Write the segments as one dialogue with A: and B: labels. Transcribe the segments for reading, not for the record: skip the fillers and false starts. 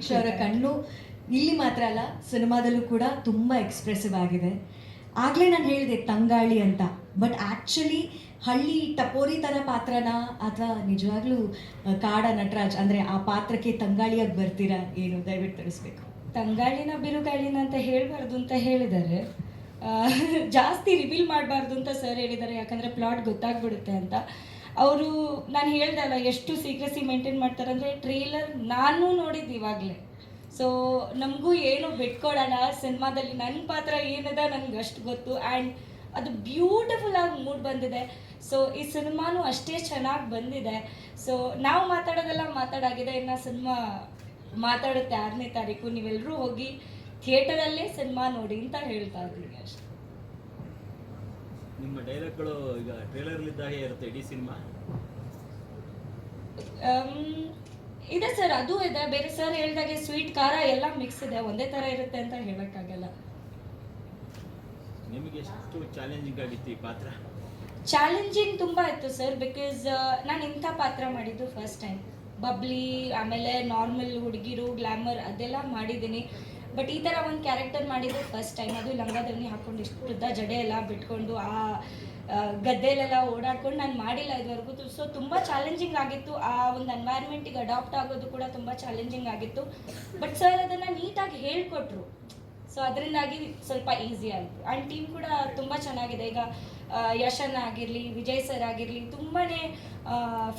A: ನಿರೀಕ್ಷೆ ಅವರ ಕಣ್ಣು ಇಲ್ಲಿ ಮಾತ್ರ ಅಲ್ಲ ಸಿನಿಮಾದಲ್ಲೂ ಕೂಡ ತುಂಬ ಎಕ್ಸ್ಪ್ರೆಸಿವ್ ಆಗಿದೆ. ಆಗಲೇ ನಾನು ಹೇಳಿದೆ ತಂಗಾಳಿ ಅಂತ, ಬಟ್ ಆ್ಯಕ್ಚುಲಿ ಹಳ್ಳಿ ಟಪೋರಿ ಥರ ಪಾತ್ರನ ಅಥವಾ ನಿಜವಾಗ್ಲೂ ಕಾಡ ನಟರಾಜ್ ಅಂದರೆ ಆ ಪಾತ್ರಕ್ಕೆ ತಂಗಾಳಿಯಾಗಿ ಬರ್ತೀರಾ ಏನು? ದಯವಿಟ್ಟು ತಿಳಿಸ್ಬೇಕು.
B: ತಂಗಾಳಿನ ಬಿರುಗಾಳಿನ ಅಂತ ಹೇಳಬಾರ್ದು ಅಂತ ಹೇಳಿದ್ದಾರೆ. ಜಾಸ್ತಿ ರಿವೀಲ್ ಮಾಡಬಾರ್ದು ಅಂತ ಸರ್ ಹೇಳಿದ್ದಾರೆ, ಯಾಕಂದರೆ ಪ್ಲಾಟ್ ಗೊತ್ತಾಗ್ಬಿಡುತ್ತೆ ಅಂತ. ಅವರು ನಾನು ಹೇಳ್ದೆ ಅಲ್ಲ ಎಷ್ಟು ಸೀಕ್ರೆಸಿ ಮೇಂಟೈನ್ ಮಾಡ್ತಾರೆ ಅಂದರೆ, ಟ್ರೇಲರ್ ನಾನು ನೋಡಿದ್ದು ಇವಾಗಲೇ. ಸೊ ನಮಗೂ ಏನು ಬಿಟ್ಕೊಡೋಣ, ಸಿನಿಮಾದಲ್ಲಿ ನನ್ನ ಪಾತ್ರ ಏನಿದೆ ನನಗೆ ಅಷ್ಟು ಗೊತ್ತು. ಆ್ಯಂಡ್ ಅದು ಬ್ಯೂಟಿಫುಲ್ ಆಗಿ ಮೂಡ್ ಬಂದಿದೆ. ಸೊ ಈ ಸಿನಿಮಾನು ಅಷ್ಟೇ ಚೆನ್ನಾಗಿ ಬಂದಿದೆ. ಸೊ ನಾವು ಮಾತಾಡೋದೆಲ್ಲ ಮಾತಾಡಾಗಿದೆ, ಇನ್ನು ಸಿನಿಮಾ ಮಾತಾಡುತ್ತೆ 6ನೇ ತಾರೀಕು. ನೀವೆಲ್ಲರೂ ಹೋಗಿ ಥಿಯೇಟರಲ್ಲೇ ಸಿನಿಮಾ ನೋಡಿ ಅಂತ ಹೇಳ್ತಾ ಇದ್ದೀನಿ ಅಷ್ಟೇ.
C: ನಿಮ್ಮ ಡೈಲಾಗ್ಗಳು ಈಗ ಟ್ರೇಲರ್ಲಿದ್ದಾಗೆ ಇರುತ್ತೆ ಇಡೀ ಸಿನಿಮಾ?
B: ಇದೆ ಸರ್, ಅದು ಇದೆ. ಬೇರೆ ಸರ್ ಹೇಳ್ದಾಗೆ ಸ್ವೀಟ್ ಖಾರ ಎಲ್ಲ ಮಿಕ್ಸ್ ಇದೆ, ಒಂದೇ ಥರ ಇರುತ್ತೆ ಅಂತ ಹೇಳೋಕ್ಕಾಗಲ್ಲ.
C: ನಿಮಗೆ ಎಷ್ಟು ಚಾಲೆಂಜಿಂಗ್ ಆಗಿತ್ತು ಈ ಪಾತ್ರ?
B: ಚಾಲೆಂಜಿಂಗ್ ತುಂಬ ಇತ್ತು ಸರ್, ಬಿಕಾಸ್ ನಾನು ಇಂಥ ಪಾತ್ರ ಮಾಡಿದ್ದು ಫಸ್ಟ್ ಟೈಮ್. ಬಬ್ಲಿ, ಆಮೇಲೆ ನಾರ್ಮಲ್ ಹುಡುಗಿರು, ಗ್ಲಾಮರ್ ಅದೆಲ್ಲ ಮಾಡಿದ್ದೀನಿ. ಬಟ್ ಈ ಥರ ಒಂದು ಕ್ಯಾರೆಕ್ಟರ್ ಮಾಡಿದ್ದು ಫಸ್ಟ್ ಟೈಮ್. ಅದು ಲಂಗಾದವನಿ ಹಾಕ್ಕೊಂಡು ಇಷ್ಟು ಉದ್ದ ಜಡೆ ಎಲ್ಲ ಬಿಟ್ಕೊಂಡು ಆ ಗದ್ದೆಲೆಲ್ಲ ಓಡಾಡ್ಕೊಂಡು ನಾನು ಮಾಡಿಲ್ಲ ಇದುವರೆಗೂ. ಸೊ ತುಂಬ ಚಾಲೆಂಜಿಂಗ್ ಆಗಿತ್ತು. ಆ ಒಂದು ಎನ್ವೈರ್ಮೆಂಟಿಗೆ ಅಡಾಪ್ಟ್ ಆಗೋದು ಕೂಡ ತುಂಬ ಚಾಲೆಂಜಿಂಗ್ ಆಗಿತ್ತು. ಬಟ್ ಸರ್ ಅದನ್ನು ನೀಟಾಗಿ ಹೇಳ್ಕೊಟ್ರು. ಸೊ ಅದರಿಂದಾಗಿ ಸ್ವಲ್ಪ ಈಸಿ ಆಯಿತು. ಆ್ಯಂಡ್ ಟೀಮ್ ಕೂಡ ತುಂಬ ಚೆನ್ನಾಗಿದೆ. ಈಗ ಯಶನ್ ಆಗಿರಲಿ, ವಿಜಯ್ ಸರ್ ಆಗಿರಲಿ ತುಂಬಾ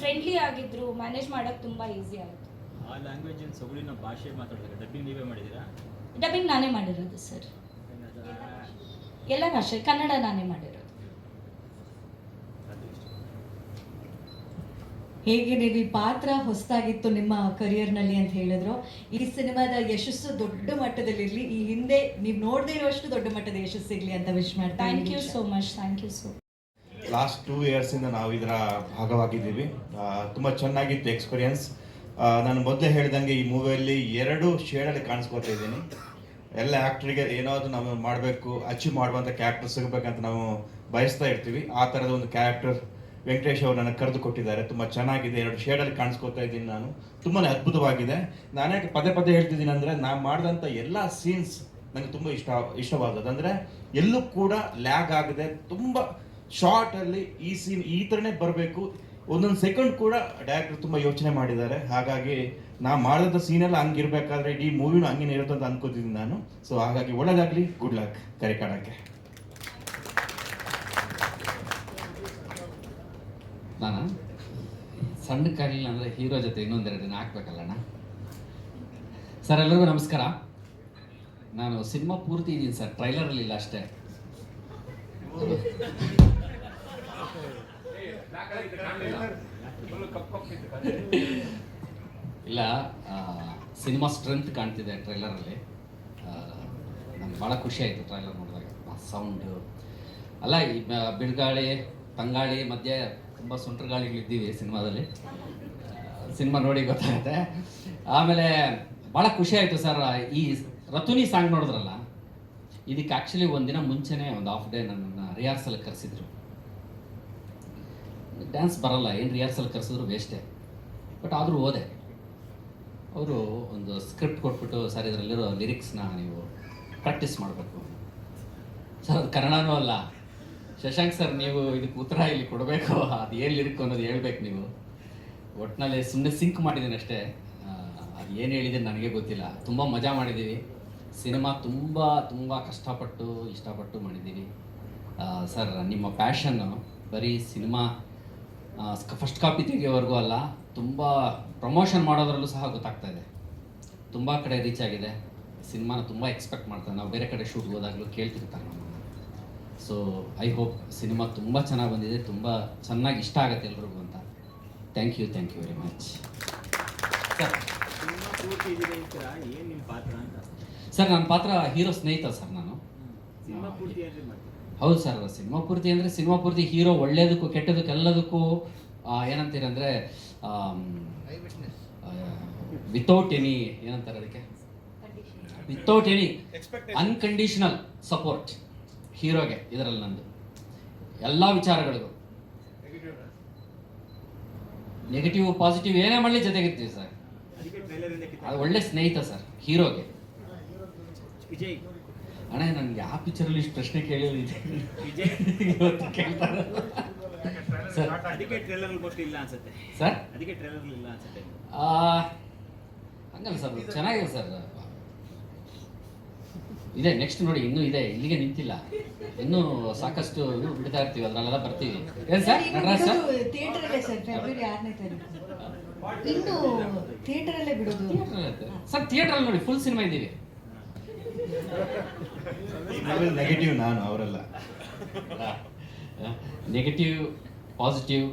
B: ಫ್ರೆಂಡ್ಲಿ ಆಗಿದ್ರು. ಮ್ಯಾನೇಜ್ ಮಾಡೋಕ್ಕೆ ತುಂಬ ಈಸಿ ಆಯಿತು.
C: ಆ ಲ್ಯಾಂಗ್ವೇಜ್ ಸೊಗಡಿನ ಭಾಷೆ ಮಾತಾಡ್ತಾರೆ. ಡಬ್ಬಿಂಗ್ ನೀವೇ ಮಾಡಿದ್ದೀರಾ?
B: ಡಬ್ಬಿಂಗ್ ನಾನೇ ಮಾಡಿರೋದು ಸರ್. ಎಲ್ಲ ಭಾಷೆ, ಕನ್ನಡ ನಾನೇ ಮಾಡಿರೋದು.
A: ಹೇಗೆ ನೀವು ಈ ಪಾತ್ರ ಹೊಸದಾಗಿತ್ತು ನಿಮ್ಮ ಕರಿಯರ್ನಲ್ಲಿ ಅಂತ ಹೇಳಿದ್ರು, ಈ ಸಿನಿಮಾದ ಯಶಸ್ಸು ದೊಡ್ಡ ಮಟ್ಟದಲ್ಲಿರಲಿ, ಈ ಹಿಂದೆ ನೀವು ನೋಡದೇ ಇರುವಷ್ಟು ದೊಡ್ಡ ಮಟ್ಟದ ಯಶಸ್ಸು ಸಿಗಲಿ ಅಂತ ವಿಶ್ ಮಾಡ್ತೀನಿ.
B: Thank you so much. Thank you so.
D: Last 2 ಇಯರ್ಸಿಂದ ನಾವು ಇದರ ಭಾಗವಾಗಿದ್ದೀವಿ. ತುಂಬ ಚೆನ್ನಾಗಿತ್ತು ಎಕ್ಸ್ಪೀರಿಯನ್ಸ್. ನಾನು ಮೊದಲೇ ಹೇಳ್ದಂಗೆ ಈ ಮೂವಿಯಲ್ಲಿ 2 ಶೇಡಲ್ಲಿ ಕಾಣಿಸ್ಕೊತಾ ಇದ್ದೀನಿ. ಎಲ್ಲ ಆ್ಯಕ್ಟ್ರಿಗೆ ಏನಾದರೂ ನಾವು ಮಾಡಬೇಕು, ಅಚೀವ್ ಮಾಡುವಂಥ ಕ್ಯಾರೆಕ್ಟರ್ ಸಿಗಬೇಕಂತ ನಾವು ಬಯಸ್ತಾ ಇರ್ತೀವಿ. ಆ ಥರದ ಒಂದು ಕ್ಯಾರೆಕ್ಟರ್ ವೆಂಕಟೇಶ್ ಅವರು ನನಗೆ ಕರೆದು ಕೊಟ್ಟಿದ್ದಾರೆ. ತುಂಬ ಚೆನ್ನಾಗಿದೆ. 2 ಶೇಡಲ್ಲಿ ಕಾಣಿಸ್ಕೊತಾ ಇದ್ದೀನಿ ನಾನು. ತುಂಬಾ ಅದ್ಭುತವಾಗಿದೆ. ನಾನ್ಯಾಕೆ ಪದೇ ಪದೇ ಹೇಳ್ತಿದ್ದೀನಿ ಅಂದರೆ, ನಾನು ಮಾಡಿದಂಥ ಎಲ್ಲ ಸೀನ್ಸ್ ನನಗೆ ತುಂಬ ಇಷ್ಟವಾದದ್ದು. ಅಂದರೆ ಎಲ್ಲೂ ಕೂಡ ಲ್ಯಾಗ್ ಆಗದೆ ತುಂಬ ಶಾರ್ಟಲ್ಲಿ ಈ ಸೀನ್ ಈ ಥರನೇ ಬರಬೇಕು, ಒಂದೊಂದು ಸೆಕೆಂಡ್ ಕೂಡ ಡೈರೆಕ್ಟರ್ ತುಂಬ ಯೋಚನೆ ಮಾಡಿದ್ದಾರೆ. ಹಾಗಾಗಿ ನಾ ಮಾಡಿದಂಥ ಸೀನೆಲ್ಲ ಹಂಗಿರ್ಬೇಕಾದ್ರೆ ಇಡೀ ಮೂವಿನೂ ಹಂಗೇನೆ ಇರುತ್ತೆ ಅಂತ ಅನ್ಕೋತಿದ್ದೀನಿ ನಾನು. ಸೊ ಹಾಗಾಗಿ ಒಳ್ಳೆದಾಗಲಿ, ಗುಡ್ ಲಕ್ ಕರಿಕಾಡಕ್ಕೆ.
E: ನಾನು ಸಣ್ಣ ಕಾಲಿಲ್ಲ ಅಂದರೆ ಹೀರೋ ಜೊತೆ ಇನ್ನೊಂದೆರಡು ದಿನ ಹಾಕ್ಬೇಕಲ್ಲಣ್ಣ. ಸರ್ ಎಲ್ಲರಿಗೂ ನಮಸ್ಕಾರ. ನಾನು ಸಿನಿಮಾ ಪೂರ್ತಿ ಇದ್ದೀನಿ ಸರ್, ಟ್ರೈಲರಲ್ಲಿ ಇಲ್ಲ ಅಷ್ಟೇ. ಇಲ್ಲ, ಸಿನಿಮಾ ಸ್ಟ್ರೆಂತ್ ಕಾಣ್ತಿದೆ ಟ್ರೈಲರಲ್ಲಿ. ನಂಗೆ ಭಾಳ ಖುಷಿ ಆಯಿತು ಟ್ರೈಲರ್ ನೋಡಿದಾಗ. ಸೌಂಡು ಅಲ್ಲ, ಈ ಬಿರುಗಾಳಿ ತಂಗಾಳಿ ಮಧ್ಯೆ ತುಂಬ ಸುಂಟ್ರ ಗಾಳಿಗಳಿದ್ದೀವಿ ಸಿನಿಮಾದಲ್ಲಿ. ಸಿನಿಮಾ ನೋಡಿ ಗೊತ್ತಾಗುತ್ತೆ. ಆಮೇಲೆ ಭಾಳ ಖುಷಿ ಆಯಿತು ಸರ್. ಈ ರತುನಿ ಸಾಂಗ್ ನೋಡಿದ್ರಲ್ಲ, ಇದಕ್ಕೆ ಆ್ಯಕ್ಚುಲಿ ಒಂದಿನ ಮುಂಚೆನೇ ಒಂದು ಹಾಫ್ ಡೇ ನನ್ನನ್ನು ರಿಹರ್ಸಲ್ಗೆ ಕರೆಸಿದ್ರು. ಡ್ಯಾನ್ಸ್ ಬರಲ್ಲ, ಏನು ರಿಹರ್ಸಲ್ ಕರೆಸಿದ್ರು ವೇಸ್ಟೇ. ಬಟ್ ಆದರೂ ಹೋದೆ. ಅವರು ಒಂದು ಸ್ಕ್ರಿಪ್ಟ್ ಕೊಟ್ಬಿಟ್ಟು, ಸರ್ ಇದರಲ್ಲಿರೋ ಲಿರಿಕ್ಸ್ನ ನೀವು ಪ್ರಾಕ್ಟೀಸ್ ಮಾಡಬೇಕು ಸರ್. ಅದು ಕನ್ನಡನೂ ಅಲ್ಲ. ಶಶಾಂಕ್ ಸರ್, ನೀವು ಇದಕ್ಕೆ ಉತ್ತರ ಇಲ್ಲಿ ಕೊಡಬೇಕು, ಅದು ಏನು ಲಿರಿಕ್ ಅನ್ನೋದು ಹೇಳ್ಬೇಕು ನೀವು. ಒಟ್ಟಿನಲ್ಲಿ ಸುಮ್ಮನೆ ಸಿಂಕ್ ಮಾಡಿದ್ದೀನಿ ಅಷ್ಟೇ. ಅದು ಏನು ಹೇಳಿದ್ದೀನಿ ನನಗೆ ಗೊತ್ತಿಲ್ಲ. ತುಂಬ ಮಜಾ ಮಾಡಿದ್ದೀವಿ. ಸಿನಿಮಾ ತುಂಬ ತುಂಬ ಕಷ್ಟಪಟ್ಟು ಇಷ್ಟಪಟ್ಟು ಮಾಡಿದ್ದೀವಿ ಸರ್. ನಿಮ್ಮ ಪ್ಯಾಷನ್ನು ಬರೀ ಸಿನಿಮಾ ಫಸ್ಟ್ ಕಾಪಿ ತೆಗೆಯೋವರೆಗೂ ಅಲ್ಲ, ತುಂಬ ಪ್ರಮೋಷನ್ ಮಾಡೋದ್ರಲ್ಲೂ ಸಹ ಗೊತ್ತಾಗ್ತಾ ಇದೆ. ತುಂಬ ಕಡೆ ರೀಚ್ ಆಗಿದೆ. ಸಿನಿಮಾನ ತುಂಬ ಎಕ್ಸ್ಪೆಕ್ಟ್ ಮಾಡ್ತಾರೆ. ನಾವು ಬೇರೆ ಕಡೆ ಶೂಟ್ ಹೋದಾಗಲೂ ಕೇಳ್ತಿರ್ತಾರೆ ನಮ್ಮನ್ನು. ಸೊ ಐ ಹೋಪ್ ಸಿನಿಮಾ ತುಂಬ ಚೆನ್ನಾಗಿ ಬಂದಿದೆ, ತುಂಬ ಚೆನ್ನಾಗಿ ಇಷ್ಟ ಆಗುತ್ತೆ ಎಲ್ರಿಗೂ ಅಂತ. Thank you very much sir.
C: Cinema ಪೂರ್ತಿ ಇದೆ ಅಂತೀರಾ, ಏನು ನಿಮ್ಮ ಪಾತ್ರ ಅಂತ?
E: ಸರ್ ನನ್ನ ಪಾತ್ರ ಹೀರೋ ಸ್ನೇಹಿತ ಸರ್. ನಾನು
C: ಸಿನಿಮಾ ಪೂರ್ತಿ ಏನ್ರಿ ಮಾಡ್ತೀರಾ?
E: ಹೌದು ಸರ್. ಸಿನಿಮಾ ಪೂರ್ತಿ ಅಂದರೆ ಸಿನಿಮಾ ಪೂರ್ತಿ ಹೀರೋ ಒಳ್ಳೇದಕ್ಕೂ ಕೆಟ್ಟದಕ್ಕೂ ಎಲ್ಲದಕ್ಕೂ ಏನಂತೀರಂದರೆ ವಿತೌಟ್ ಎನಿ ಏನಂತಾರೆ ಅದಕ್ಕೆ, ವಿತೌಟ್ ಎನಿ ಅನ್ಕಂಡೀಷನಲ್ ಸಪೋರ್ಟ್ ಹೀರೋಗೆ. ಇದರಲ್ಲಿ ನಂದು ಎಲ್ಲ ವಿಚಾರಗಳಿಗೂ ನೆಗೆಟಿವ್ ಪಾಸಿಟಿವ್ ಏನೇ ಮಾಡಲಿ ಜೊತೆಗಿರ್ತೀವಿ ಸರ್.
C: ಅದಕ್ಕೆ ಟ್ರೈಲರ್ ಇಂದ
E: ಅದು ಒಳ್ಳೆ ಸ್ನೇಹಿತ ಸರ್ ಹೀರೋಗೆ.
C: ವಿಜಯ್
E: ಅಣ್ಣ ನನಗೆ ಯಾವ ಪಿಕ್ಚರಲ್ಲಿ ಇಷ್ಟು ಪ್ರಶ್ನೆ ಕೇಳಿಲ್ಲ
C: ವಿಜಯ್
E: ಇವತ್ತು ಕೇಳ್ತಾರೆ ಸರ್.
C: ಅದಕ್ಕೆ ಟ್ರೈಲರ್ ಗೋಷ್ಠಿ ಇಲ್ಲ ಅನ್ಸುತ್ತೆ
E: ಸರ್
C: ಅದಕ್ಕೆ ಟ್ರೈಲರ್ ಇಲ್ಲ ಅನ್ಸುತ್ತೆ.
E: ಹಂಗಲ್ಲ ಸರ್, ಚೆನ್ನಾಗಿದೆ ಸರ್. ಇದೆ ನೆಕ್ಸ್ಟ್ ನೋಡಿ, ಇನ್ನೂ ಇದೆ, ಇಲ್ಲಿಗೆ ನಿಂತಿಲ್ಲ, ಇನ್ನೂ ಸಾಕಷ್ಟು ಇದು ಬಿಡ್ತಾ ಇರ್ತೀವಿ, ಅದ್ರಲ್ಲೆಲ್ಲ ಬರ್ತೀವಿ. ಏನು ಸರ್ ನಟರಾಜ್ ಸರ್?
A: ಥಿಯೇಟರಲ್ಲೇ ಸರ್, ಫೆಬ್ರವರಿ 6ನೇ ತಾರೀಕು ಇನ್ನು ಥಿಯೇಟರಲ್ಲೇ ಬಿಡೋದು
E: ಸರ್. ಥಿಯೇಟ್ರಲ್ಲಿ ನೋಡಿ ಫುಲ್ ಸಿನಿಮಾ ಇದ್ದೀವಿ.
D: ನೆಗೆಟಿವ್ ನಾನು, ಅವರೆಲ್ಲ
E: negative positive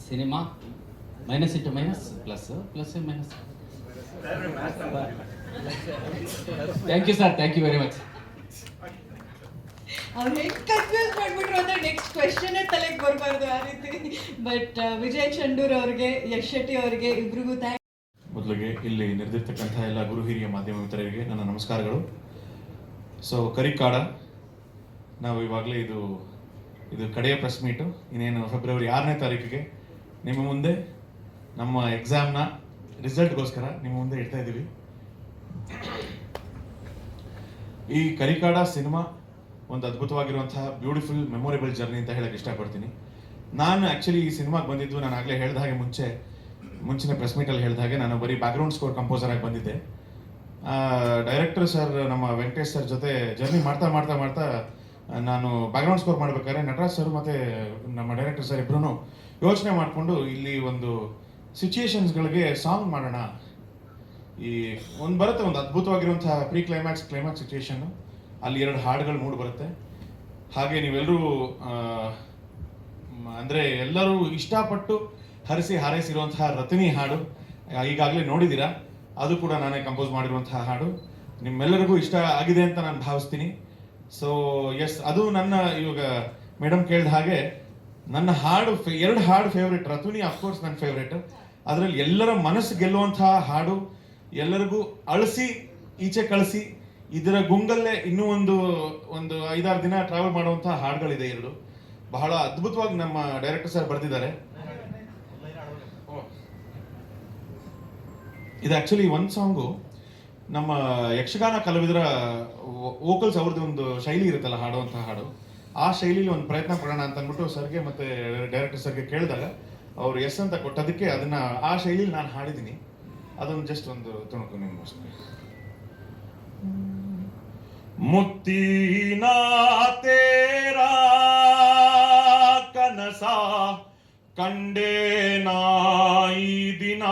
E: cinema, minus into minus plus, plus minus. Thank you sir, thank you very much.
A: ಅವ್ರು ಹೆಂಗೆ ಕನ್ಫ್ಯೂಸ್ ಮಾಡಿಬಿಟ್ರು ಅಂದರೆ ನೆಕ್ಸ್ಟ್ ಕ್ವೆಶನ್ನೇ ತಲೆಗೆ ಬರಬಾರ್ದು ಆ ರೀತಿ. ಬಟ್ ವಿಜಯ್ ಚಂಡೂರ್ ಅವ್ರಿಗೆ, ಯಶ್ ಶೆಟ್ಟಿ ಅವ್ರಿಗೆ ಇಬ್ರಿಗೂ ಥ್ಯಾಂಕ್.
F: ಮೊದಲಿಗೆ ಇಲ್ಲಿ ನೆರೆದಿರ್ತಕ್ಕಂಥ ಎಲ್ಲ ಗುರು ಹಿರಿಯ ಮಾಧ್ಯಮ ಮಿತ್ರರಿಗೆ ನನ್ನ ನಮಸ್ಕಾರಗಳು. ಸೊ ಕರಿಕಾಡ, ನಾವು ಇವಾಗಲೇ ಇದು ಕಡೆಯ ಪ್ರೆಸ್ ಮೀಟು. ಇನ್ನೇನು ಫೆಬ್ರವರಿ 6ನೇ ತಾರೀಕಿಗೆ ನಿಮ್ಮ ಮುಂದೆ ನಮ್ಮ ಎಕ್ಸಾಮ್ನ ರಿಸಲ್ಟ್ಗೋಸ್ಕರ ನಿಮ್ಮ ಮುಂದೆ ಇಡ್ತಾ ಇದ್ದೀವಿ. ಈ ಕರಿಕಾಡ ಸಿನಿಮಾ ಒಂದು ಅದ್ಭುತವಾಗಿರುವಂತಹ ಬ್ಯೂಟಿಫುಲ್ ಮೆಮೊರೇಬಲ್ ಜರ್ನಿ ಅಂತ ಹೇಳಕ್ಕೆ ಇಷ್ಟಪಡ್ತೀನಿ. ನಾನು ಆ್ಯಕ್ಚುಲಿ ಈ ಸಿನಿಮಾಗೆ ಬಂದಿದ್ದು, ನಾನು ಆಗಲೇ ಹೇಳಿದ ಹಾಗೆ ಮುಂಚಿನ ಪ್ರೆಸ್ ಮೀಟಲ್ಲಿ ಹೇಳಿದ ಹಾಗೆ, ನಾನು ಬರೀ ಬ್ಯಾಕ್ಗ್ರೌಂಡ್ ಸ್ಕೋರ್ ಕಂಪೋಸರ್ ಆಗಿ ಬಂದಿದ್ದೆ. ಡೈರೆಕ್ಟರ್ ಸರ್, ನಮ್ಮ ವೆಂಕಟೇಶ್ ಸರ್ ಜೊತೆ ಜರ್ನಿ ಮಾಡ್ತಾ ಮಾಡ್ತಾ ಮಾಡ್ತಾ ನಾನು ಬ್ಯಾಕ್ಗ್ರೌಂಡ್ ಸ್ಕೋರ್ ಮಾಡ್ಬೇಕಾದ್ರೆ ನಟರಾಜ್ ಸರ್ ಮತ್ತು ನಮ್ಮ ಡೈರೆಕ್ಟರ್ ಸರ್ ಇಬ್ಬರೂ ಯೋಚನೆ ಮಾಡಿಕೊಂಡು ಇಲ್ಲಿ ಒಂದು ಸಿಚುಯೇಷನ್ಸ್ಗಳಿಗೆ ಸಾಂಗ್ ಮಾಡೋಣ. ಈ ಬರುತ್ತೆ ಒಂದು ಅದ್ಭುತವಾಗಿರುವಂತಹ ಪ್ರೀ ಕ್ಲೈಮ್ಯಾಕ್ಸ್ ಸಿಚುಯೇಷನ್ನು, ಅಲ್ಲಿ 2 ಹಾಡುಗಳು ಮೂಡಿ ಬರುತ್ತೆ. ಹಾಗೆ ನೀವೆಲ್ಲರೂ ಅಂದರೆ ಎಲ್ಲರೂ ಇಷ್ಟಪಟ್ಟು ಹಾರೈಸಿರುವಂತಹ ರತಿನಿ ಹಾಡು ಈಗಾಗಲೇ ನೋಡಿದ್ದೀರಾ. ಅದು ಕೂಡ ನಾನೇ ಕಂಪೋಸ್ ಮಾಡಿರುವಂತಹ ಹಾಡು, ನಿಮ್ಮೆಲ್ಲರಿಗೂ ಇಷ್ಟ ಆಗಿದೆ ಅಂತ ನಾನು ಭಾವಿಸ್ತೀನಿ. ಸೊ ಎಸ್, ಅದು ನನ್ನ ಇವಾಗ ಮೇಡಮ್ ಕೇಳಿದ ಹಾಗೆ ನನ್ನ ಹಾಡು 2 ಹಾಡು ಫೇವ್ರೇಟ್. ರತುನಿ ಅಫ್ಕೋರ್ಸ್ ನನ್ನ ಫೇವ್ರೇಟ್. ಅದರಲ್ಲಿ ಎಲ್ಲರ ಮನಸ್ಸು ಗೆಲ್ಲುವಂತಹ ಹಾಡು, ಎಲ್ಲರಿಗೂ ಅಳಿಸಿ ಈಚೆ ಕಳಿಸಿ ಇದರ ಗುಂಗಲ್ಲೇ ಇನ್ನೂ ಒಂದು 5-6 ದಿನ ಟ್ರಾವೆಲ್ ಮಾಡುವಂತಹ ಹಾಡುಗಳಿದೆ 2. ಬಹಳ ಅದ್ಭುತವಾಗಿ ನಮ್ಮ ಡೈರೆಕ್ಟರ್ ಸರ್ ಬರೆದಿದ್ದಾರೆ. ಇದು ಆಕ್ಚುಲಿ ಒಂದು ಸಾಂಗು ನಮ್ಮ ಯಕ್ಷಗಾನ ಕಲಾವಿದರ ವೋಕಲ್ಸ್, ಅವ್ರದ್ದು ಒಂದು ಶೈಲಿ ಇರುತ್ತಲ್ಲ ಹಾಡುವಂತಹ ಹಾಡು, ಆ ಶೈಲಿಲಿ ಒಂದು ಪ್ರಯತ್ನ ಪಡೋಣ ಅಂತ ಅಂದ್ಬಿಟ್ಟು ಸರ್ಗೆ ಮತ್ತೆ ಡೈರೆಕ್ಟರ್ ಸರ್ಗೆ ಕೇಳಿದಾಗ ಅವ್ರು ಎಸ್ ಅಂತ ಕೊಟ್ಟದಕ್ಕೆ ಅದನ್ನ ಆ ಶೈಲಿಲಿ ನಾನು ಹಾಡಿದ್ದೀನಿ. ಅದೊಂದು ಜಸ್ಟ್ ಒಂದು ತುಣುಕು ನಿಮ್ಗೋಸ್ಕರ. ಮುತ್ತಿನ ತೇರಾ ಕನಸ ಕಂಡೇ ನಾಯಿ ದಿನ,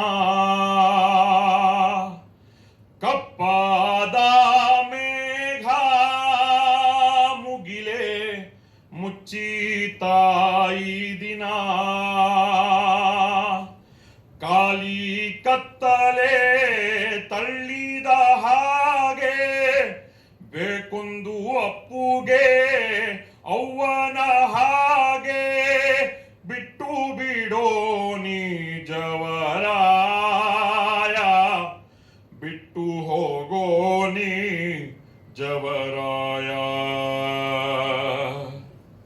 F: ಕಪ್ಪಾದ ಮೇಘ ಮುಗಿಲೆ ಮುಚ್ಚಿತಾಯಿ ದಿನ, ಕಾಲಿ ಕತ್ತಲೆ ತಳ್ಳಿದ ಹಾಗೆ ಬೇಕೊಂದು ಅಪ್ಪುಗೆ ಅವ್ವನ ಹಾಗೆ ಬಿಟ್ಟು ಬಿಡೋ ನಿಜವರಾಯ, ಬಿಟ್ಟು ಹೋಗೋ ನೀ ಜವರಾಯ.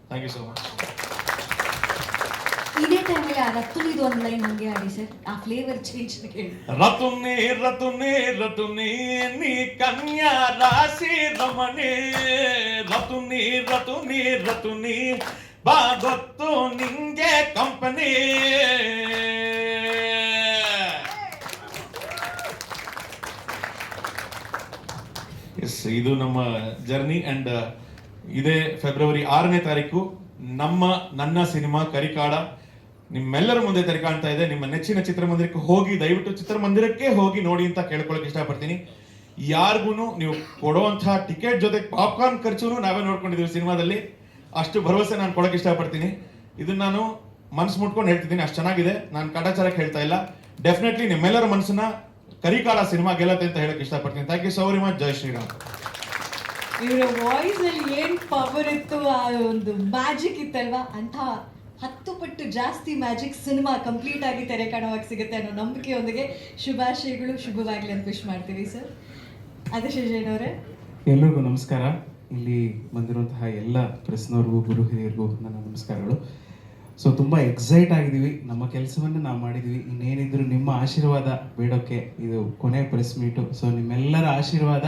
F: Thank you so much.
A: ಇದೇ ಟೈಮಲ್ಲಿ ಆ ರತ್ತುನಿದು ಒಂದು ಲೈನ್ ಹಂಗೆ ಆಡಿ ಸರ್, ಆ ಫ್ಲೇವರ್ ಚೇಂಜ್ ಕೇಳಿ.
F: ರತುನಿ ರತುನಿ ರತುನಿ ನೀ ಕನ್ಯಾ ರಾಶಿ ರಮಣಿ, ರತುನಿ ರತುನಿ ರತುನಿ ಬಾ ಗೊತ್ತು ನಿಂಗೆ ಕಂಪನಿ. ಎಸ್, ಇದು ನಮ್ಮ ಜರ್ನಿ. ಅಂಡ್ ಇದೇ ಫೆಬ್ರವರಿ 6ನೇ ತಾರೀಕು ನನ್ನ ಸಿನಿಮಾ ಕರಿಕಾಡ ನಿಮ್ಮೆಲ್ಲರ ಮುಂದೆ ತೆರೆ ಕಾಣ್ತಾ ಇದೆ. ನಿಮ್ಮ ನೆಚ್ಚಿನ ಚಿತ್ರಮಂದಿರಕ್ಕೆ ಹೋಗಿ, ದಯವಿಟ್ಟು ಚಿತ್ರಮಂದಿರಕ್ಕೆ ಹೋಗಿ ನೋಡಿ ಅಂತ ಕೇಳ್ಕೊಳಕ್ಕೆ ಇಷ್ಟಪಡ್ತೀನಿ. ಯಾರಿಗೂ ನೀವು ಕೊಡುವಂತಹ ಟಿಕೆಟ್ ಜೊತೆ ಪಾಪ್ಕಾರ್ನ್ ಖರ್ಚು ನಾವೇ ನೋಡ್ಕೊಂಡಿದ್ದೀವಿ ಸಿನಿಮಾದಲ್ಲಿ. ಅಷ್ಟು ಭರವಸೆ ನಾನು ಕೊಡೋಕೆ ಇಷ್ಟಪಡ್ತೀನಿ. ಇದನ್ನ ನಾನು ಮನಸ್ಸು ಮುಟ್ಕೊಂಡು ಹೇಳ್ತಿದ್ದೀನಿ, ಅಷ್ಟು ಚೆನ್ನಾಗಿದೆ. ನಾನು ಕಾಟಾಚಾರಕ್ಕೆ ಹೇಳ್ತಾ ಇಲ್ಲ. ಡೆಫಿನೆಟ್ಲಿ ನಿಮ್ಮೆಲ್ಲರ ಮನಸ್ಸನ್ನ ಕರಿಕಾಲ ಸಿನಿಮಾ ಗೆಲ್ಲತ್ತೆ ಅಂತ ಹೇಳಕ್ ಇಷ್ಟಪಡ್ತೀನಿ. Thank you so very much. ಜೈ ಶ್ರೀರಾಮ್.
A: ಇವರ ವಾಯ್ಸ್ ಅಲ್ಲಿ ಏನ್ ಪವರ್ ಇತ್ತು, ಆ ಒಂದು ಮ್ಯಾಜಿಕ್ ಇತ್ತಲ್ವಾ, ಅಂತ 10 ಪಟ್ಟು ಜಾಸ್ತಿ ಮ್ಯಾಜಿಕ್ ಸಿನಿಮಾ ಕಂಪ್ಲೀಟ್ ಆಗಿ ತೆರೆ ಕಾಣುವಾಗ ಸಿಗುತ್ತೆ ಅನ್ನೋ ನಂಬಿಕೆಯೊಂದಿಗೆ ಶುಭಾಶಯಗಳು, ಶುಭವಾಗಲಿ ಅಂತ ವಿಶ್ ಮಾಡ್ತೀವಿ ಸರ್. ಆದಿಶೇಷ್ ಜೈನ್ ಅವರೇ,
G: ಎಲ್ಲರಿಗೂ ನಮಸ್ಕಾರ. ಇಲ್ಲಿ ಬಂದಿರುವಂತಹ ಎಲ್ಲ ಪ್ರೆಸ್ನವ್ರಿಗೂ, ಗುರು ಹಿರಿಯರಿಗೂ ನನ್ನ ನಮಸ್ಕಾರಗಳು. ಸೊ ತುಂಬ ಎಕ್ಸೈಟ್ ಆಗಿದ್ದೀವಿ. ನಮ್ಮ ಕೆಲಸವನ್ನು ನಾವು ಮಾಡಿದ್ವಿ. ಇನ್ನೇನಿದ್ರು ನಿಮ್ಮ ಆಶೀರ್ವಾದ ಬೇಡೋಕ್ಕೆ ಇದು ಕೊನೆ ಪ್ರೆಸ್ ಮೀಟು. ಸೊ ನಿಮ್ಮೆಲ್ಲರ ಆಶೀರ್ವಾದ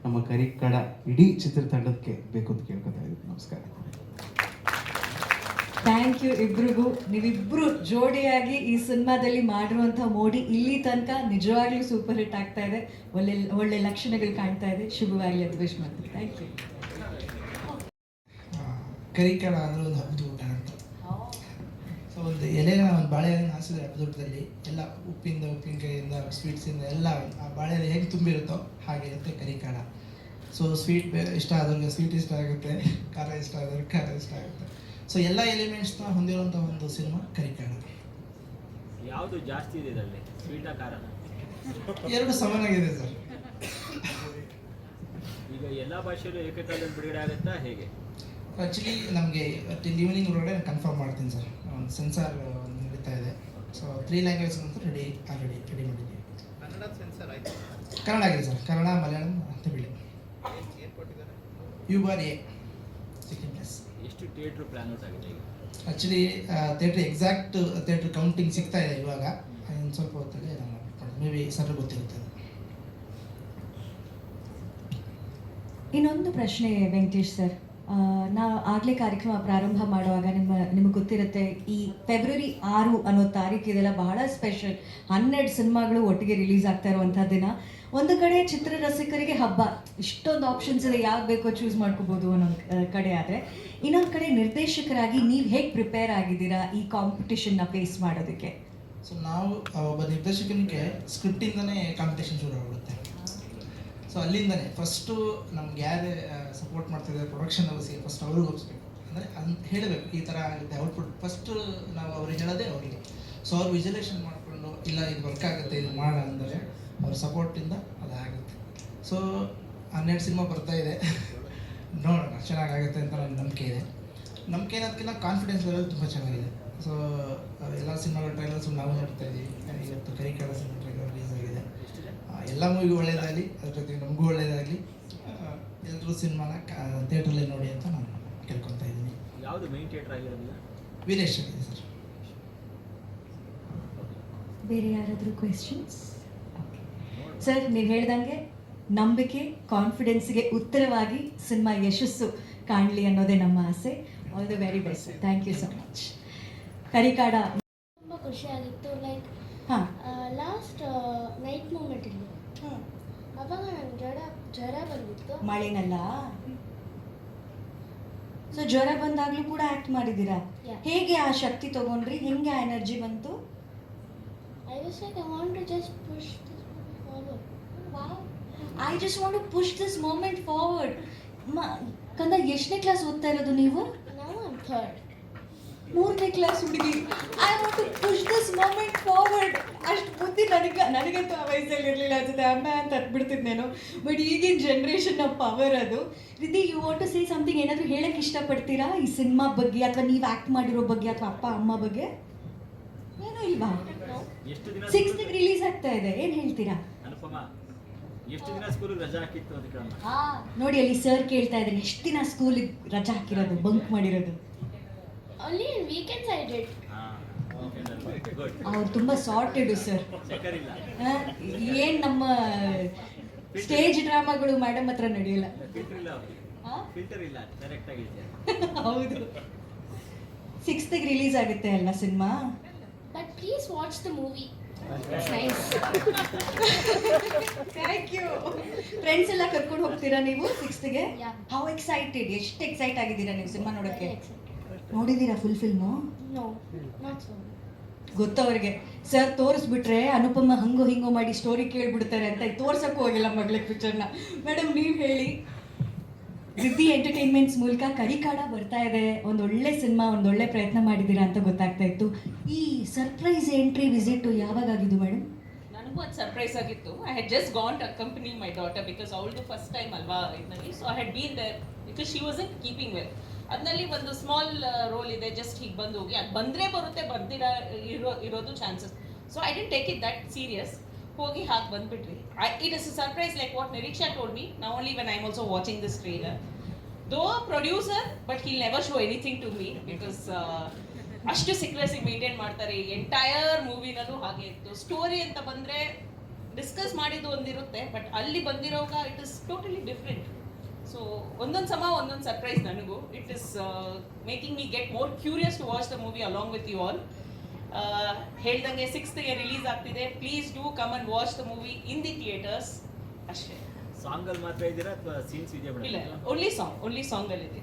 G: ನಮ್ಮ ಕರಿಕಡ ಇಡೀ ಚಿತ್ರತಂಡಕ್ಕೆ ಬೇಕು ಅಂತ ಕೇಳ್ಕೊತಾ ಇದ್ದೀವಿ. ನಮಸ್ಕಾರ.
A: ಥ್ಯಾಂಕ್ ಯು ಇಬ್ರಿಗೂ. ನೀವಿಬ್ರು ಜೋಡಿಯಾಗಿ ಈ ಸಿನಿಮಾದಲ್ಲಿ ಮಾಡಿರುವಂಥ ಮೋಡಿ ಇಲ್ಲಿ ತನಕ ನಿಜವಾಗ್ಲೂ ಸೂಪರ್ ಹಿಟ್ ಆಗ್ತಾ ಇದೆ. ಒಳ್ಳೆ ಲಕ್ಷಣಗಳು ಕಾಣ್ತಾ ಇದೆ. ಶುಭವಾಗಲಿ ಅಂತ ವಿಶ್ ಮಾಡ್ತೀನಿ. Thank you.
H: ಕರಿಕಡ ಅಂದರೆ ಒಂದು ಹಬ್ಬದ ಊಟ ಅಂತ. ಸೊ ಒಂದು ಎಲೆನ ಒಂದು ಬಾಳೆಹಣ್ಣು ಹಾಸಿದ್ರೆ ಹಬ್ಬದ ಊಟದಲ್ಲಿ ಎಲ್ಲ ಉಪ್ಪಿನಕಾಯಿಯಿಂದ ಸ್ವೀಟ್ಸಿಂದ ಎಲ್ಲ ಆ ಬಾಳೆಹಣ್ಣು ಹೇಗೆ ತುಂಬಿರುತ್ತೋ ಹಾಗೆ ಇರುತ್ತೆ ಕರಿಕಡ. ಸೊ ಸ್ವೀಟ್ ಇಷ್ಟ ಆದವ್ರಿಗೆ ಸ್ವೀಟ್ ಇಷ್ಟ ಆಗುತ್ತೆ, ಖಾರ ಇಷ್ಟ ಆದವ್ರಿಗೆ ಖಾರ ಇಷ್ಟ ಆಗುತ್ತೆ. ಸೊ ಎಲ್ಲ ಎಲಿಮೆಂಟ್ಸ್ನ ಹೊಂದಿರುವಂಥ ಒಂದು ಸಿನಿಮಾ ಕರಿಕಡ.
C: ಯಾವುದು ಜಾಸ್ತಿ ಇದೆ ಇದರಲ್ಲಿ, ಸ್ವೀಟಾ ಖಾರನ?
H: ಎರಡು ಸಮನಾಗಿದೆ ಸರ್.
C: ಈಗ ಎಲ್ಲ ಭಾಷೆಯಲ್ಲೂ ಏಕಕಾಲದಲ್ಲಿ ಬಿಡುಗಡೆ ಆಗುತ್ತಾ ಹೇಗೆ?
H: ಆ್ಯಕ್ಚುಲಿ ನಮಗೆ ಟಿಲ್ ಈವ್ನಿಂಗ್ ಒಳಗಡೆ ನಾನು ಕನ್ಫರ್ಮ್ ಮಾಡ್ತೀನಿ ಸರ್. ಒಂದು ಸೆನ್ಸಾರ್ ನಡೀತಾ ಇದೆ. ಸೊ 3 ಲ್ಯಾಂಗ್ವೇಜ್ ಅಂತೂ ರೆಡಿ ಮಾಡಿದ್ದೀವಿ. ಕನ್ನಡ ಆಗಿದೆ sir. Kannada, Malayalam, Tamil. UBAR-A second place.
C: ಎಷ್ಟು ಥಿಯೇಟ್ರ್ ಪ್ಲಾನ್ ಔಟ್ ಆಗಿದೆ ಈಗ?
H: ಆ್ಯಕ್ಚುಲಿ ಎಕ್ಸಾಕ್ಟ್ ಥಿಯೇಟ್ರ್ ಕೌಂಟಿಂಗ್ ಸಿಗ್ತಾ ಇದೆ ಇವಾಗ. ಇನ್ನು ಸ್ವಲ್ಪ ಹೊತ್ತಲ್ಲಿ ನಾವು ಮೇ ಬಿ ಸರ್ ಗೊತ್ತಿರುತ್ತೆ.
A: ಇನ್ನೊಂದು ಪ್ರಶ್ನೆ ವೆಂಕಟೇಶ್ ಸರ್. ನಾವು ಆಗಲೇ ಕಾರ್ಯಕ್ರಮ ಪ್ರಾರಂಭ ಮಾಡುವಾಗ ನಿಮಗೆ ಗೊತ್ತಿರುತ್ತೆ, ಈ ಫೆಬ್ರವರಿ 6 ಅನ್ನೋ ತಾರೀಕು ಇದೆಲ್ಲ ಬಹಳ ಸ್ಪೆಷಲ್. 12 ಸಿನಿಮಾಗಳು ಒಟ್ಟಿಗೆ ರಿಲೀಸ್ ಆಗ್ತಾ ಇರುವಂಥ ದಿನ. ಒಂದು ಕಡೆ ಚಿತ್ರರಸಿಕರಿಗೆ ಹಬ್ಬ, ಇಷ್ಟೊಂದು ಆಪ್ಷನ್ಸ್ ಇದೆ, ಯಾವ್ದು ಬೇಕೋ ಚೂಸ್ ಮಾಡ್ಕೋಬೋದು ಅನ್ನೋ ಕಡೆ. ಆದರೆ ಇನ್ನೊಂದು ಕಡೆ ನಿರ್ದೇಶಕರಾಗಿ ನೀವು ಹೇಗೆ ಪ್ರಿಪೇರ್ ಆಗಿದ್ದೀರಾ ಈ ಕಾಂಪಿಟಿಷನ್ನ ಫೇಸ್ ಮಾಡೋದಕ್ಕೆ?
H: ಸೊ ನಾವು ಒಬ್ಬ ನಿರ್ದೇಶಕನಿಗೆ ಸ್ಕ್ರಿಪ್ಟಿಂದನೇ ಕಾಂಪಿಟೇಷನ್ ಶುರು ಆಗ್ಬಿಡುತ್ತೆ. ಸೊ ಅಲ್ಲಿಂದನೇ ಫಸ್ಟು ನಮ್ಗೆ ಯಾರೇ ಸಪೋರ್ಟ್ ಮಾಡ್ತಿದ್ದಾರೆ ಪ್ರೊಡಕ್ಷನ್ ಹೌಸಿಗೆ ಫಸ್ಟ್ ಅವ್ರಿಗೆ ಒಪ್ಪಿಸ್ಬೇಕು. ಅಂದರೆ ಹೇಳಬೇಕು ಈ ಥರ ಆಗುತ್ತೆ ಔಟ್ಪುಟ್. ಫಸ್ಟು ನಾವು ಅವ್ರಿಗೆ ಹೇಳೋದೇ ಅವರಿಗೆ. ಸೊ ಅವ್ರು ವಿಜುಲೇಷನ್ ಮಾಡಿಕೊಂಡು ಇಲ್ಲ ಇದು ವರ್ಕ್ ಆಗುತ್ತೆ ಇದು ಮಾಡೋಣ ಅಂದರೆ ಅವ್ರ ಸಪೋರ್ಟಿಂದ ಅದಾಗುತ್ತೆ. ಸೊ 12 ಸಿನಿಮಾ ಬರ್ತಾ ಇದೆ, ನೋಡೋಣ ಚೆನ್ನಾಗಾಗುತ್ತೆ ಅಂತ ನನಗೆ ನಂಬಿಕೆ ಇದೆ. ನಂಬಿಕೆ ಅನ್ನೋದಕ್ಕಿಂತ ಕಾನ್ಫಿಡೆನ್ಸ್ ಲೆವೆಲ್ ತುಂಬ ಚೆನ್ನಾಗಿದೆ. ಸೊ ಎಲ್ಲ ಸಿನಿಮಾಗಳ ಟ್ರೈಲರ್ಸು ನಾವು ನೋಡ್ತಾ ಇದ್ದೀವಿ. ಇವತ್ತು ಕರಿಕಡ ಸಿನಿಮಾ ಟ್ರೈಲರ್ ರಿಲೀಸ್ ಆಗಿದೆ. ಎಲ್ಲ ಮೂವಿಗೂ ಒಳ್ಳೆಯದಾಗಲಿ, ಅದ್ರ ಜೊತೆಗೆ ನಮಗೂ ಒಳ್ಳೆಯದಾಗಲಿ. ಎಲ್ಲರೂ ಸಿನಿಮಾನ ಥಿಯೇಟ್ರಲ್ಲಿ ನೋಡಿ ಅಂತ ನಾನು ಕೇಳ್ಕೊತಾ ಇದ್ದೀನಿ.
C: ಯಾವುದು ಮೈನ್ ಥಿಯೇಟರ್ ಆಗಿರೋದಿಲ್ಲ?
H: ವೀರೇಶ್ ಆಗಿದೆ ಸರ್.
A: ಬೇರೆ ಯಾರಾದರೂ ಕ್ವೆಶನ್ಸ್? ಸರ್, ನೀವು ಹೇಳ್ದಂಗೆ ನಂಬಿಕೆ, ಕಾನ್ಫಿಡೆನ್ಸ್ಗೆ ಉತ್ತರವಾಗಿ ಸಿನಿಮಾ ಯಶಸ್ಸು ಕಾಣಲಿ ಅನ್ನೋದೇ ನಮ್ಮ ಆಸೆ. All the very best. Thank you so much. Karikaada
I: ತುಂಬ ಖುಷಿಯಾಗಿತ್ತು. ಲೈಕ್
A: ಹಾಂ
I: ಲಾಸ್ಟ್ ನೈಟ್ ಮೂಮೆಂಟ್ ಇಲ್ಲಿ ಅವಾಗ ನನಗೆ ಜ್ವರ ಬಂದಿತ್ತು.
A: ಮಳೆನಲ್ಲ. ಸೊ ಜ್ವರ ಬಂದಾಗ್ಲೂ ಕೂಡ ಆಕ್ಟ್ ಮಾಡಿದ್ದೀರಾ.
I: Yeah.
A: ಹೇಗೆ ಆ ಶಕ್ತಿ ತಗೊಂಡ್ರಿ? ಹೆಂಗೆ ಆ ಎನರ್ಜಿ ಬಂತು?
I: I was like I want to just push this forward. Wow,
A: I just want to push this moment forward. ಕಂದ ಎಷ್ಟನೇ ಕ್ಲಾಸ್ ಓದ್ತಾ ಇರೋದು ನೀವು?
I: ನಾವು ಐ ಆಮ್ ಥರ್ಡ್.
A: 3ನೇ ಕ್ಲಾಸ್ ಹುಡುಗಿ. I want to push this moment forward. ಅಷ್ಟು ಬುದ್ಧಿ ನನಗಂತೂ ಆ ವಯಸ್ಸಲ್ಲಿ ಇರಲಿಲ್ಲ ಅನ್ಸುತ್ತೆ. ಅಮ್ಮ ಅಂತ ಹತ್ಬಿಡ್ತಿದ್ನೇನು. ಬಟ್ ಈಗಿನ ಜನ್ರೇಷನ್ನ ಪವರ್ ಅದು. Ridhi, you want to say something? ಏನಾದರೂ ಹೇಳಕ್ಕೆ ಇಷ್ಟಪಡ್ತೀರಾ ಈ ಸಿನಿಮಾ ಬಗ್ಗೆ, ಅಥವಾ ನೀವು ಆ್ಯಕ್ಟ್ ಮಾಡಿರೋ ಬಗ್ಗೆ, ಅಥವಾ ಅಪ್ಪ ಅಮ್ಮ ಬಗ್ಗೆ? ಏನೂ ಇಲ್ವಾ?
C: ಎಷ್ಟು ದಿನ
A: 6th ರಿಲೀಸ್ ಆಗ್ತಾ ಇದೆ, ಏನು ಹೇಳ್ತೀರಾ?
C: ಅನುಪಮ, ಎಷ್ಟು ದಿನ ಸ್ಕೂಲಿಗೆ ರಜಾ ಹಾಕಿತ್ತು ಅಂತ ಕೇಳೋಣ.
A: ನೋಡಿ, ಅಲ್ಲಿ ಸರ್ ಕೇಳ್ತಾ ಇದ್ದಾರೆ, ಎಷ್ಟು ದಿನ ಸ್ಕೂಲಿಗೆ ರಜಾ ಹಾಕಿರೋದು, ಬಂಕ್ ಮಾಡಿರೋದು?
I: Only in weekends I did.
C: Good.
A: ಅವ್ರು ತುಂಬ ಸಾರ್ಟೆಡು ಸರ್.
C: ಚಕ್ಕರ್ ಇಲ್ಲ,
A: ಏನು ನಮ್ಮ ಸ್ಟೇಜ್ ಡ್ರಾಮಾಗಳು ಮೇಡಮ್ ಹತ್ರ ನಡೆಯಲ್ಲ.
C: ಫಿಲ್ಟರ್ ಇಲ್ಲ,
A: ಆ?
C: ಫಿಲ್ಟರ್ ಇಲ್ಲ, ಡೈರೆಕ್ಟ್ ಆಗಿದೆ.
A: ಹೌದು. 6th ರಿಲೀಸ್ ಆಗುತ್ತೆ ಅಲ್ಲ cinema?
I: But please watch the movie. It's nice.
A: Thank you. Friends ಎಲ್ಲ ಕರ್ಕೊಂಡು ಹೋಗ್ತೀರಾ ನೀವು 6th?
I: Yeah.
A: ಹೌ ಎಕ್ಸೈಟೆಡ್, ಎಷ್ಟು ಎಕ್ಸೈಟ್ ಆಗಿದ್ದೀರಾ ನೀವು ಸಿನಿಮಾ ನೋಡೋಕ್ಕೆ?
I: Very excited.
A: ನೋಡಿದ್ದೀರಾ full film?
I: No, not so.
A: ಗೊತ್ತವ್ರಿಗೆ. ಸರ್ ತೋರಿಸ್ಬಿಟ್ರೆ ಅನುಪಮ ಹಂಗೋ ಹಿಂಗೋ ಮಾಡಿ ಸ್ಟೋರಿ ಕೇಳ್ಬಿಡ್ತಾರೆ ಅಂತ ತೋರ್ಸಕ್ಕೂ ಹೋಗಿಲ್ಲ ಮಗಳಿಗೆ ಪಿಕ್ಚರ್ನ. ಮೇಡಮ್, ನೀವು ಹೇಳಿ, ರಿದ್ದಿ ಎಂಟರ್ಟೈನ್ಮೆಂಟ್ಸ್ ಮೂಲಕ ಕರಿಕಾಡ ಬರ್ತಾ ಇದೆ, ಒಂದೊಳ್ಳೆ ಸಿನಿಮಾ, ಒಂದೊಳ್ಳೆ ಪ್ರಯತ್ನ ಮಾಡಿದ್ದೀರಾ ಅಂತ ಗೊತ್ತಾಗ್ತಾ ಇತ್ತು. ಈ ಸರ್ಪ್ರೈಸ್ ಎಂಟ್ರಿ ವಿಸಿಟ್ ಯಾವಾಗ ಆಗಿದ್ದು ಮೇಡಮ್?
J: ನನಗೂ ಅದು ಸರ್ಪ್ರೈಸ್ ಆಗಿತ್ತು. I had just gone to accompany my daughter because ಅವಳದು ಫಸ್ಟ್ ಟೈಮ್ ಅಲ್ವಾ ಇದರಲ್ಲಿ. So I had been there because she was in keeping well. ಅದರಲ್ಲಿ ಒಂದು ಸ್ಮಾಲ್ ರೋಲ್ ಇದೆ, ಜಸ್ಟ್ ಹೀಗೆ ಬಂದು ಹೋಗಿ, ಅದು ಬಂದರೆ ಬರುತ್ತೆ, ಬರ್ದಿರ ಇರೋದು chances. So I didn't take it that serious. ಹೋಗಿ ಹಾಗೆ ಬಂದ್ಬಿಟ್ರಿ. It is a surprise like what Nireeksha told me. Now only when I am also watching this trailer. Though a producer, but he'll never show anything to me because ಅಷ್ಟು secrecy maintain ಮಾಡ್ತಾರೆ. Entire ಮೂವಿನಲ್ಲೂ ಹಾಗೆ ಇತ್ತು. Story ಅಂತ ಬಂದರೆ discuss ಮಾಡಿದ್ದು ಒಂದಿರುತ್ತೆ, but ಅಲ್ಲಿ ಬಂದಿರೋವಾಗ it is totally different. So ಒಂದೊಂದು ಸಮ ಒಂದೊಂದು ಸರ್ಪ್ರೈಸ್ ನನಗೂ. It is making me get more curious to watch the movie along with you all. ಹೇಳ್ದಂಗೆ 6th ರಿಲೀಸ್ ಆಗ್ತಿದೆ. Please do come and watch the movie in the theatres. ಅಷ್ಟೇ.
C: ಸಾಂಗಲ್ಲಿ ಮಾತ್ರ ಇದ್ದೀರಾ ಅಥವಾ ಸೀನ್ಸ್ ಇದೆಯಾ
J: ಇಲ್ಲ,
C: ಮೇಡಮ್?
J: ಓನ್ಲಿ ಸಾಂಗಲ್ಲಿ ಇದೆ.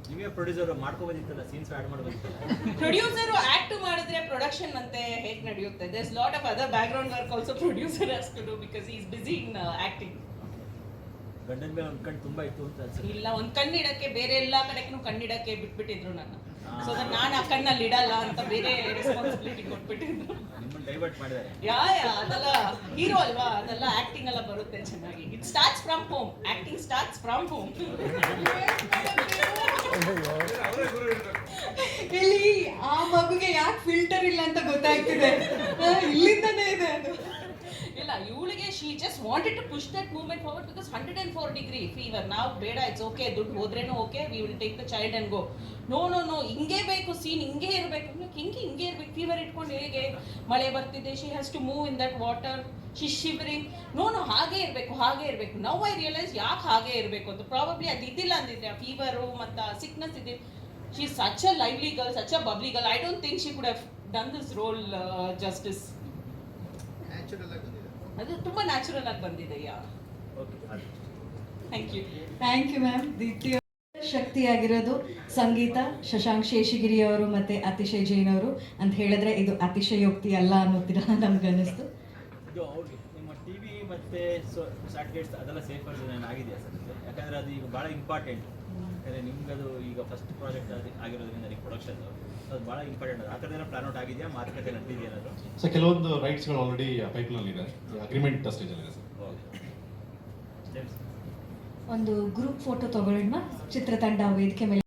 C: ನೀವೇ ಪ್ರೊಡ್ಯೂಸರ್ ಮಾಡ್ಕೋಬೋದಿತ್ತಲ್ಲ, ಸೀನ್ಸ್ ಆ್ಯಡ್ ಮಾಡ್ಬೋದಿತ್ತಲ್ಲ.
J: ಪ್ರೊಡ್ಯೂಸರ್ ಆಕ್ಟ್ ಮಾಡಿದ್ರೆ ಪ್ರೊಡಕ್ಷನ್ ಅಂತೆ ಹೇಗೆ ನಡೆಯುತ್ತೆ? There's lot of other background work also producer has to do because he is busy in acting.
C: ಗಂಡನ ಮೇಲೆ ಒಂದು ಕಣ್ಣು ತುಂಬ ಇತ್ತು ಅಂತ ಅನ್ಸುತ್ತೆ.
J: ಇಲ್ಲ, ಒಂದು ಕಣ್ಣಿಡಕ್ಕೆ ಬೇರೆ ಎಲ್ಲ ಕಡೆಗೂ ಕಣ್ಣಿಡಕ್ಕೆ ಬಿಟ್ಬಿಟ್ಟಿದ್ರು ನನ್ನ. ಸೊ ದಟ್ ನಾನು ಆ ಕಣ್ಣಲ್ಲಿ ಇಡಲ್ಲ ಅಂತ ಬೇರೆ ರೆಸ್ಪಾನ್ಸಿಬಿಲಿಟಿ ಕೊಟ್ಬಿಟ್ಟಿದ್ರು.
C: ನಿಮ್ಮನ್ನು ಡೈವರ್ಟ್ ಮಾಡಿದ್ದಾರೆ.
J: ಯಾ ಅದೆಲ್ಲ ಹೀರೋ ಅಲ್ವಾ, ಅದೆಲ್ಲ ಆಕ್ಟಿಂಗ್ ಎಲ್ಲ ಬರುತ್ತೆ ಚೆನ್ನಾಗಿ. It starts from home. Acting starts from home.
A: ಇಲ್ಲಿ ಆ ಮಗುಗೆ ಯಾಕೆ ಫಿಲ್ಟರ್ ಇಲ್ಲ ಅಂತ ಗೊತ್ತಾಗ್ತಿದೆ. ಇಲ್ಲಿಂದನೇ ಇದೆ ಅದು.
J: ಇಲ್ಲ, ಇವಳಿಗೆ she just wanted to push that movement forward because 104 degree fever. ನಾವು ಬೇಡ, ಇಟ್ಸ್ ಓಕೆ, ದುಡ್ಡು ಹೋದ್ರೇನೂ okay, we will take the child and go. No, ಹಿಂಗೆ ಬೇಕು ಸೀನ್, ಹಿಂಗೆ ಇರಬೇಕು. ಹಿಂಗೆ ಇರ್ಬೇಕು, ಫೀವರ್ ಇಟ್ಕೊಂಡು ಹೇಗೆ? ಮಳೆ ಬರ್ತಿದೆ, she has to move in that water, she shivering. No ಹಾಗೆ ಇರಬೇಕು. ನೌ ಐ ರಿಯಲೈಸ್ ಯಾಕೆ ಹಾಗೆ ಇರಬೇಕು ಅಂತ. ಪ್ರಾಬಬ್ಲಿ ಅದು ಇದ್ದಿಲ್ಲ ಅಂದಿದ್ರೆ, ಆ ಫೀವರು ಮತ್ತು ಸಿಕ್ನೆಸ್ ಇದೆ. She is such a lively girl, such a bubbly girl. I don't think she could have done this role justice. ಅದು ತುಂಬ ನ್ಯಾಚುರಲ್ ಆಗಿ ಬಂದಿದೆ. Yeah,
C: okay,
J: thank you.
A: Thank you ma'am. Deepti ಶಕ್ತಿಯಾಗಿರೋದು ಸಂಗೀತ, ಶಶಾಂಕ್ ಶೇಷಗಿರಿ ಅವರು ಮತ್ತು ಅತಿಶಯ್ ಜೈನ್ ಅವರು ಅಂತ ಹೇಳಿದ್ರೆ ಇದು ಅತಿಶಯೋಕ್ತಿ ಅಲ್ಲ ಅನ್ನೋದಿರ ನಮ್ಗನ್ನಿಸ್ತು.
C: ಇದು ಅವ್ರಿಗೆ ನಿಮ್ಮ ಟಿ ವಿ ಮತ್ತು ಸ್ಯಾಟಲೈಟ್ಸ್ ಅದೆಲ್ಲ ಸೇಫರ್ ಝೋನ್ ಆಗಿದೆಯಾ ಸರ್? ಯಾಕಂದರೆ ಅದು ಈಗ ಭಾಳ ಇಂಪಾರ್ಟೆಂಟ್. ಯಾಕಂದರೆ ನಿಮ್ಗದು ಈಗ ಫಸ್ಟ್ ಪ್ರಾಜೆಕ್ಟ್ ಆಗಿರೋದ್ರಿಂದ ನಿಮ್ಮ ಪ್ರೊಡಕ್ಷನ್ ಅದು ಭಾಳ ಇಂಪಾರ್ಟೆಂಟ್. ಆ ಥರದ್ದೇನೋ ಪ್ಲಾನ್ ಔಟ್ ಆಗಿದೆಯಾ? ಮಾತುಕತೆ ನಡೆದಿದೆಯಾ ಏನಾದರೂ?
F: ಸೊ ಕೆಲವೊಂದು ರೈಟ್ಸ್ಗಳು ಆಲ್ರೆಡಿ ಪೈಪ್ಲೈನಲ್ಲಿದೆ, ಅಗ್ರಿಮೆಂಟ್ ಸ್ಟೇಜಲ್ಲಿದೆ ಸರ್.
C: ಓಕೆ,
A: ಒಂದು ಗ್ರೂಪ್ ಫೋಟೋ ತಗೊಳ್ಳೋಣ. ಚಿತ್ರತಂಡ ವೇದಿಕೆ ಮೇಲೆ